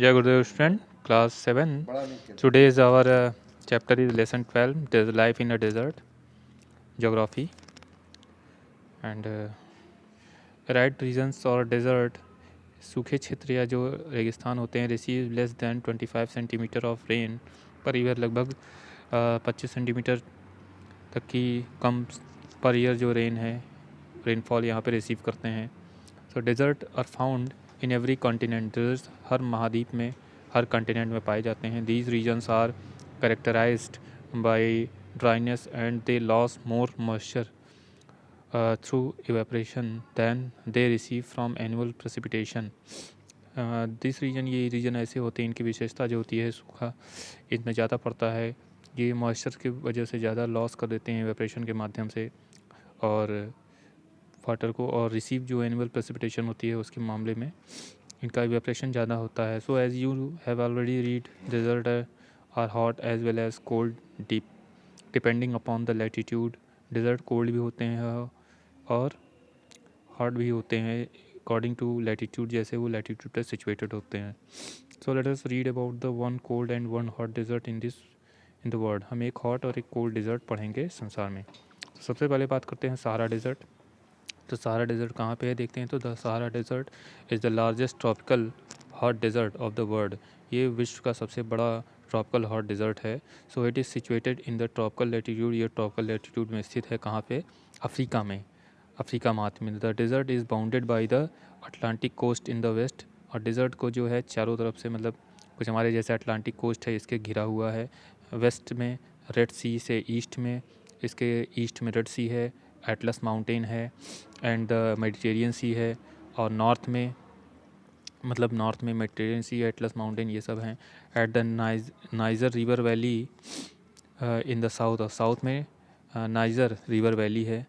Jai Gurudev student, class 7. Today is our chapter is lesson 12, there's life in a desert, geography. And right regions और desert, सूखे क्षेत्र या जो रेगिस्तान होते हैं receive less than 25 centimetre of rain per year, लगभग 25 centimetre तक की कम पर ईयर जो रेन है, रेनफॉल यहाँ पे रिसीव करते हैं. So desert are found in every continent. Desert हर महाद्वीप में, हर कॉन्टिनेंट में पाए जाते हैं. These regions are characterised by dryness and they lose more moisture through evaporation than they receive from annual precipitation. This region, ये रीजन ऐसे होते हैं, इनकी विशेषता जो होती है सूखा इनमें ज़्यादा पड़ता है. ये मॉइस्चर की वजह से ज़्यादा लॉस कर देते हैं इवेपरेशन के माध्यम से और वाटर को, और रिसीव जो एनुअल प्रेसिपिटेशन होती है उसके मामले में इनका इवेपरेशन ज़्यादा होता है. So as you have already read, desert are hot as well as cold deep depending upon the latitude. Desert cold भी होते हैं और हॉट भी होते हैं अकॉर्डिंग टू लैटिट्यूड, जैसे वो लैटिट्यूड पर सिचुएटेड होते हैं. So let us read about the one cold and one hot desert in the world. हम एक हॉट और एक कोल्ड डेजर्ट पढ़ेंगे संसार में. तो सबसे पहले बात करते हैं सहारा डेजर्ट. तो सहारा डेजर्ट कहाँ पे है देखते हैं. तो the Sahara desert is the largest tropical hot desert of the world. ये विश्व का सबसे बड़ा ट्रॉपिकल हॉट डेजर्ट है. So it is situated in the tropical latitude. ये ट्रॉपिकल लैटिट्यूड में स्थित है. कहाँ पे? अफ्रीका में, अफ्रीका महाद्वीप में. The desert is bounded by the Atlantic coast in the west. और डेजर्ट को जो है चारों तरफ से, मतलब कुछ हमारे जैसे अटलांटिक कोस्ट है इसके घिरा हुआ है. वेस्ट में रेड सी से, ईस्ट में इसके ईस्ट में रेड सी है, एटलस माउंटेन है एंड द मेडिटेरियन सी है. और नॉर्थ में, मतलब नॉर्थ में मेडिटेरियन सी, एटलस माउंटेन, ये सब हैं. At the Niger river valley in the south, और साउथ में नाइजर रिवर वैली है.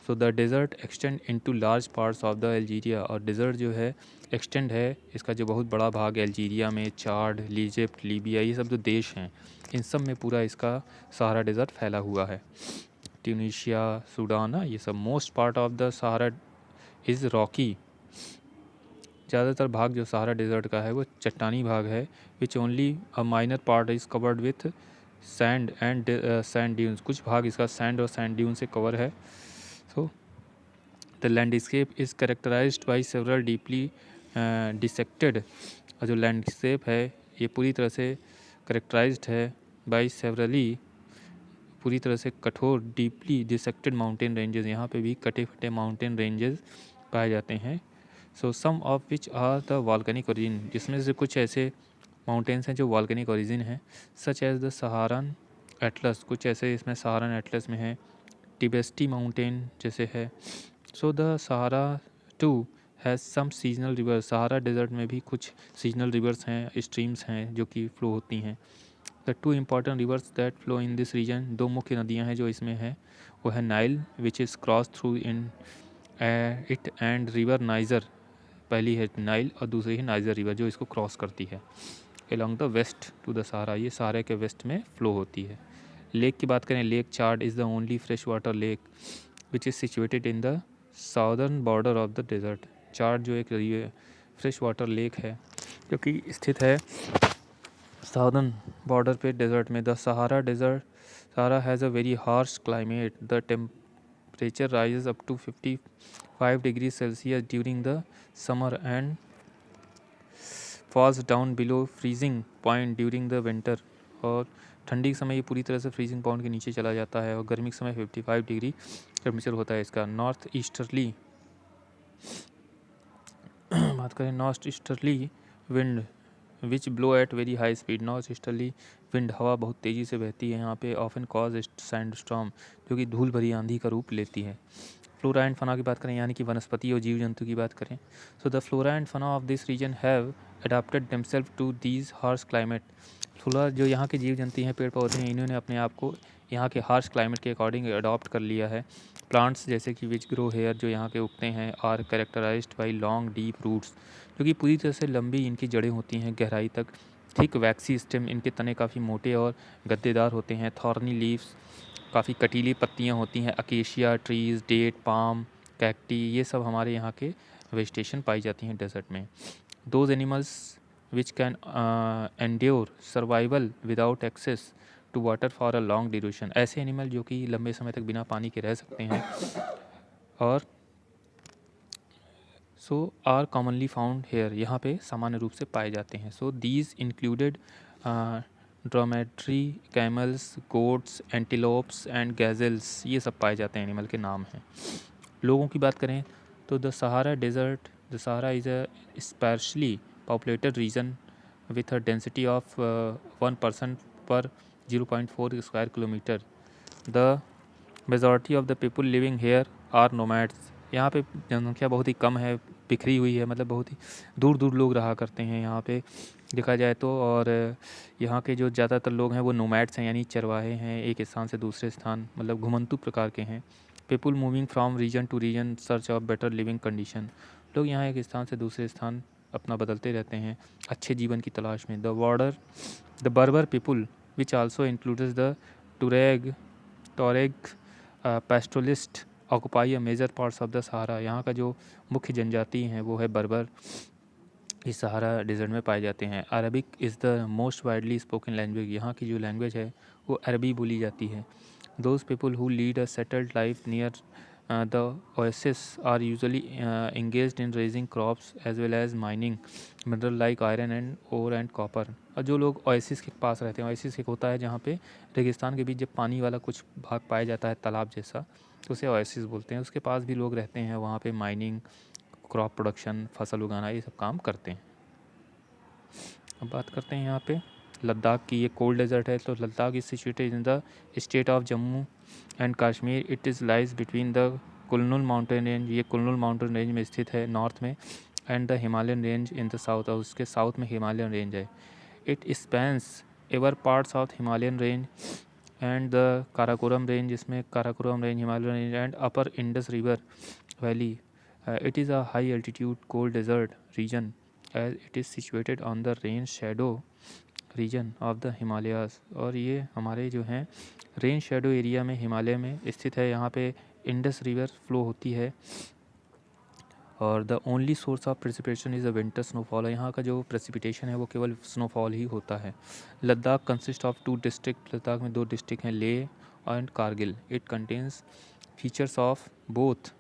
So the desert extend into large parts of the Algeria. और डेजर्ट जो है एक्सटेंड है, इसका जो बहुत बड़ा भाग अल्जीरिया में, चाड, इजिप्ट, लीबिया, ये सब जो देश हैं इन सब में पूरा इसका सहारा डेजर्ट फैला हुआ है. ट्यूनीशिया, सूडान, ये सब. Most part of the Sahara is Rocky. ज़्यादातर भाग जो सहारा डेजर्ट का है वो चट्टानी भाग है. Which only a minor part is covered with sand and sand dunes. कुछ भाग इसका सैंड और सैंड ड्यून से कवर है. So the landscape is characterised by several deeply dissected. और जो लैंडस्केप है ये पूरी तरह से करेक्टराइज्ड है बाई सेवरली, पूरी तरह से कठोर, डीपली डिसेक्टेड माउंटेन रेंजेस. यहाँ पे भी कटे फटे माउंटेन रेंजेस पाए जाते हैं. So some of which are the volcanic origin. जिसमें से कुछ ऐसे माउंटेन्स हैं जो वॉल्केनिक ओरिजिन हैं. Such as the Saharan Atlas. कुछ ऐसे इसमें सहारन एटलस में है. टिबेस्टी माउंटेन जैसे है. So the Sahara too has some seasonal river. Sahara desert में भी कुछ सीजनल रिवर्स हैं, स्ट्रीम्स हैं जो कि फ्लो होती हैं. The two important rivers that flow in this region. दो मुख्य नदियाँ हैं जो इसमें हैं. वो है Nile which is cross through in it and river Niger. पहली है नाइल और दूसरी है नाइजर रिवर जो इसको क्रॉस करती है along the west to the Sahara. ये सहारा के वेस्ट में फ्लो होती है. लेक की बात करें, lake Chad is the only fresh water lake which is situated in the southern border of the desert. Chad जो एक फ्रेश वाटर लेक है जो कि स्थित है साउदर्न बॉर्डर पे डेजर्ट में. The Sahara desert, Sahara has a very harsh climate. The temperature rises up to 55 degree Celsius during the summer and falls down below freezing point during the winter. और ठंडी के समय ये पूरी तरह से फ्रीजिंग पॉइंट के नीचे चला जाता है और गर्मी के समय 55 डिग्री टेम्परेचर होता है इसका. नॉर्थ ईस्टर्ली बात करें, north easterly wind which blow at very high speed. North easterly wind, हवा बहुत तेज़ी से बहती है यहाँ पे. ऑफन कॉज सैंड स्टॉर्म, जो कि धूल भरी आंधी का रूप लेती है. फ्लोरा एंड फना की बात करें, यानी कि वनस्पति और जीव जंतु की बात करें, so the flora and fauna of this region have adapted themselves to these harsh climate. Flora, जो यहाँ के जीव जंतु हैं, पेड़ पौधे हैं, इन्होंने अपने आप को यहाँ के हार्श क्लाइमेट के अकॉर्डिंग अडॉप्ट कर लिया है. प्लांट्स जैसे कि विच ग्रो हेयर जो यहाँ के उगते हैं are characterized by long deep roots, जो कि पूरी तरह से लंबी इनकी जड़ें होती हैं गहराई तक. थिक वैक्सी स्टेम, इनके तने काफ़ी मोटे और गद्देदार होते हैं. थॉर्नी लीव्स, काफ़ी कटीली पत्तियाँ होती हैं. Acacia trees, date, palm, cacti, ये सब हमारे यहाँ के वेजिटेशन पाई जाती हैं डेजर्ट में. Those animals which can endure survival without access to water for a long duration। ऐसे एनिमल जो कि लंबे समय तक बिना पानी के रह सकते हैं और so are commonly found here, यहाँ पे सामान्य रूप से पाए जाते हैं। So these included dromedary, camels, goats, antelopes and gazelles, ये सब पाए जाते हैं एनिमल के नाम हैं। लोगों की बात करें तो the Sahara desert, the Sahara is a specially populated region with a density of 1 person per 0.4 square kilometer। The majority of the people living here are nomads। यहाँ पे जनसंख्या बहुत ही कम है, बिखरी हुई है, मतलब बहुत ही दूर दूर लोग रहा करते हैं यहाँ पे देखा जाए तो। और यहाँ के जो ज़्यादातर लोग हैं वो नोमैड्स हैं, यानी चरवाहे हैं, एक स्थान से दूसरे स्थान मतलब घुमंतु प्रकार के हैं। People moving from region to region search of better living condition. लोग यहाँ एक स्थान से दूसरे स्थान अपना बदलते रहते हैं अच्छे जीवन की तलाश में। The Berber people which also includes the Tuareg pastoralist occupy a major parts of the Sahara. यहाँ का जो मुख्य जनजाति हैं वो है बर्बर, इस सहारा डेजर्ट में पाए जाते हैं। Arabic is the most widely spoken language. यहाँ की जो लैंग्वेज है वो अरबी बोली जाती है। Those people who lead a settled life near the oasis are usually engaged in raising crops as well as mining mineral like iron and ore and copper। और जो लोग ओएसिस के पास रहते हैं, ओएसिस एक होता है जहाँ पे रेगिस्तान के बीच जब पानी वाला कुछ भाग पाया जाता है तालाब जैसा, तो उसे ओएसिस बोलते हैं। उसके पास भी लोग रहते हैं, वहाँ पे माइनिंग, क्रॉप प्रोडक्शन, फसल उगाना, ये सब काम करते हैं। अब बात करते हैं यहाँ पे लद्दाख की। ये कोल्ड डेजर्ट है, तो Ladakh is situated in the state of Jammu and Kashmir. It is lies between the Kunlun mountain range, ये कुल्लुल माउंटेन रेंज में स्थित है नॉर्थ में, and the Himalayan range in the south, और उसके साउथ में हिमालयन रेंज है। It spans over parts of Himalayan range and the Karakoram range, जिसमें Karakoram range, Himalayan range and upper Indus river valley. It is a high altitude cold desert region as it is situated on the rain shadow region of the Himalayas. और ये हमारे जो हैं rain shadow area में हिमालय में स्थित है। यहाँ पे इंडस रिवर फ्लो होती है और the only source of precipitation is a winter snowfall. यहाँ का जो प्रेसिपिटेशन है वो केवल स्नोफॉल ही होता है। Ladakh consist of 2 district, Ladakh में 2 डिस्ट्रिक्ट हैं, Leh and Kargil. It contains features of both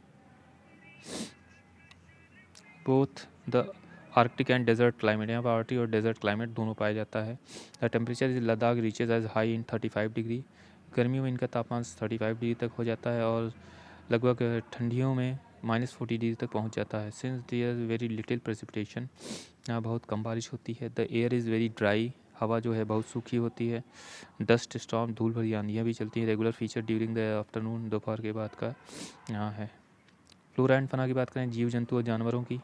the arctic and desert climate. यहाँ पर आर्कटिक और डेजर्ट क्लाइमेट दोनों पाया जाता है। The temperature is Ladakh reaches as high in 35 degree. गर्मियों में इनका तापमान 35 डिग्री तक हो जाता है और लगभग ठंडियों में -40 डिग्री तक पहुँच जाता है। Since there very little precipitation, यहाँ बहुत कम बारिश होती है। The air is very dry, हवा जो है बहुत सूखी होती है। डस्ट स्टॉर्म, धूल भरी आंधियाँ भी चलती हैं। Regular feature during the afternoon, दोपहर के बाद का यहाँ है। फ्लोरा एंड फना की बात करें, जीव जंतु और जानवरों की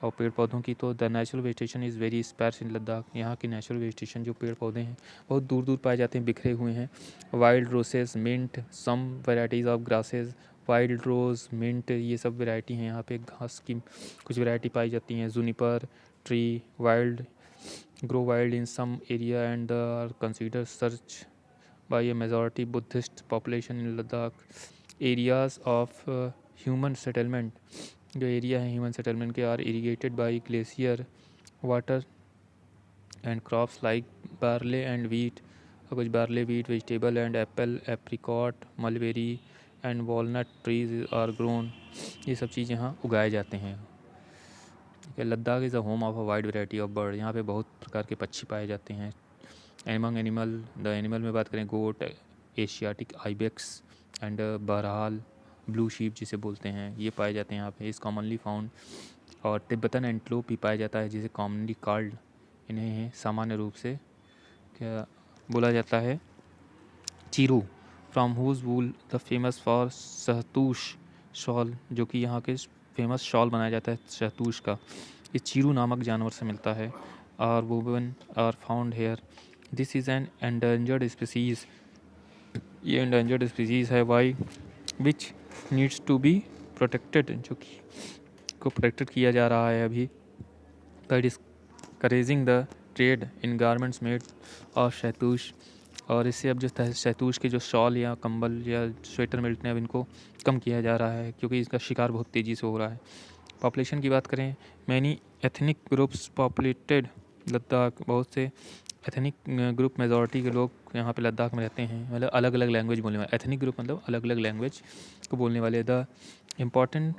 और पेड़ पौधों की, तो the natural vegetation is very sparse in Ladakh. यहाँ की नेचुरल वेजिटेशन जो पेड़ पौधे हैं बहुत दूर दूर पाए जाते हैं, बिखरे हुए हैं। Wild roses, mint, some varieties of grasses. Wild rose, mint, ये सब वेराइटी हैं। यहाँ पे घास की कुछ वेराइटी पाई जाती हैं। Juniper tree wild grow wild in some area and are consider search by a majority Buddhist population in Ladakh. Areas of human settlement, जो एरिया है ह्यूमन सेटलमेंट के, are irrigated by glacier water and crops like barley and wheat. और कुछ barley, wheat, vegetable and apple, apricot, mulberry and walnut trees are grown. ये सब चीज़ यहाँ उगाए जाते हैं। Ladakh is a home of a wide variety of bird. यहाँ पे बहुत प्रकार के पक्षी पाए जाते हैं। एमंग द एनिमल में बात करें, गोट, एशियाटिक आइबेक्स एंड बहरहाल, ब्लू शीप जिसे बोलते हैं, ये पाए जाते हैं यहाँ पे। इस कॉमनली फाउंड। और तिब्बतन एंटलोप भी पाया जाता है जिसे कॉमनली कॉल्ड, इन्हें सामान्य रूप से क्या बोला जाता है, chiru, from whose wool the famous for shahtoosh shawl, जो कि यहाँ के फेमस शॉल बनाया जाता है शहतूश का, ये चीरू नामक जानवर से मिलता है। और women are found here. This is an endangered species, ये एंडेंजर्ड स्पीसीज़ है। Why which needs to be protected, जो कि को प्रोटेक्टेड किया जा रहा है अभी, by discouraging the trade in garments made of shahtoosh. और इससे अब जो शहतूश के जो शॉल या कंबल या स्वेटर मिलते हैं अब इनको कम किया जा रहा है क्योंकि इसका शिकार बहुत तेज़ी से हो रहा है। पॉपुलेशन की बात करें, many ethnic groups populated Ladakh बहुत से एथनिक ग्रुप मेजॉरिटी के लोग यहाँ पे लद्दाख में रहते हैं, मतलब अलग अलग लैंग्वेज बोलने वाले। एथनिक ग्रुप मतलब अलग अलग लैंग्वेज को बोलने वाले। The important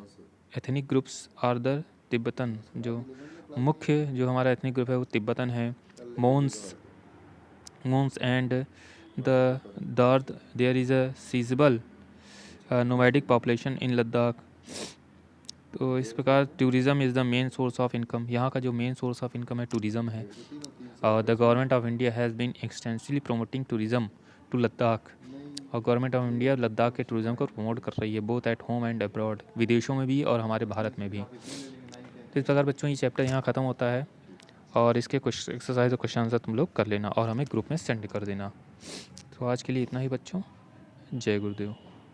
ethnic groups are the Tibetan, जो मुख्य जो हमारा एथनिक ग्रुप है वो तिब्बतन है। Mons and the Dard. There is a seasonal nomadic population in Ladakh. तो इस प्रकार tourism is the main source of income, यहाँ का जो मेन सोर्स ऑफ इनकम है टूरिज़्म है। The government of India has been extensively promoting tourism to Ladakh. और government of India Ladakh के टूरिज़्म को प्रमोट कर रही है, both at home and abroad, विदेशों में भी और हमारे भारत में भी। तो इस प्रकार बच्चों ये चैप्टर यहाँ ख़त्म होता है, और इसके कुछ एक्सरसाइज और क्वेश्चन आंसर तुम लोग कर लेना और हमें ग्रुप में सेंड कर देना। तो आज के लिए इतना ही बच्चों, जय गुरुदेव।